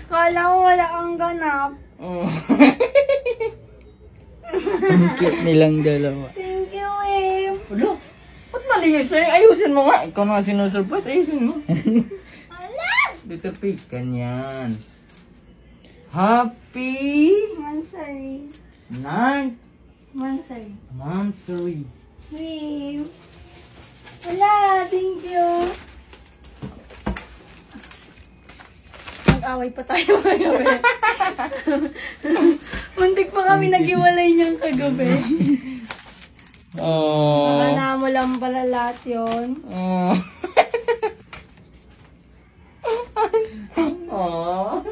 Kala ko wala kang ganap. Ang cute nilang dalawa. Thank you, Wim. Wala. Ba't malinis na yun? Ayusin mo nga. Ikaw na sinusurprise. Ayusin mo. Wala! Dito pick. Ganyan. Happy Mansari. ninth Mansari. monthsary. Wim. Wala, thank you. Nag-away pa tayo kagabi. Muntik pa kami nag-iwalay niyang kagabi. Oh. Akala mo lang pala lahat yun. Oh. Oh.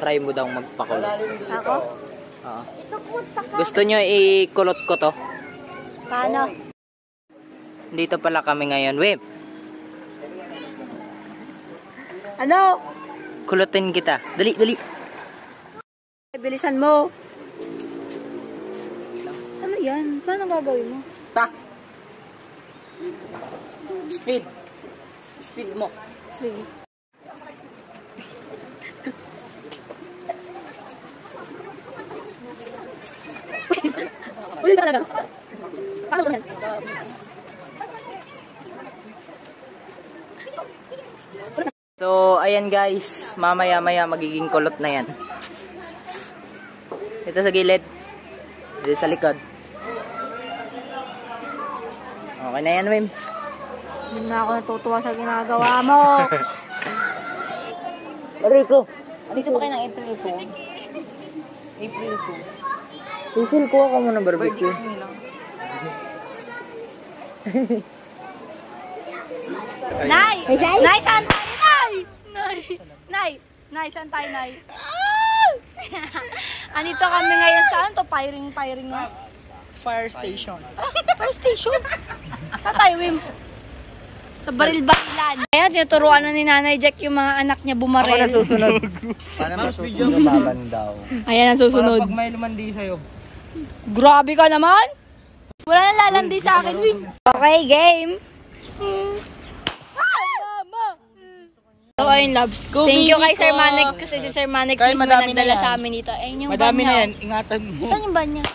Try mo daw magpakulot. Ako? Oo. Gusto nyo ikulot ko to? Paano? Dito pala kami ngayon, Wim. Ano? Kulutin kita. Dali, dali. Bilisan mo. Ano yan? Paano gagawin mo? Ta. Speed. Speed mo. Sige. Ulit talaga. Paano ko yan? So, ayan guys. Mamaya-maya magiging kulot na yan. Ito sa gilid. Dito sa likod. Okay na yan, Wim. Hindi na ako natutuwa sa ginagawa mo. Rico. Dito ba kayo ng April 2? April 2. Sisil, kuha ka muna barbecue. Nay! Nay, saan tayo, Nay? Nay! Nay! Nay, saan tayo, Nay? Andito kami ngayon sa ano to? Firing nga. Fire station. Fire station? Saan tayo, Wim? Sa baril-barilan. Ayan, tinuturuan na ni Nanay Jack yung mga anak niya bumaril. Ako na susunod. Paano masusunod? Laban daw. Ayan ang susunod. Pag may lumandi sa'yo. Grabe ka naman! Wala nang lalandi sa akin, Wim. Okay, game. Mama! So, ayun, loves. Thank you kay Sir Manex kasi si Sir Manex mismo nagdala sa amin dito. Ayun yung Madami van niya. na yan. Ingatan mo. Saan yung van niya?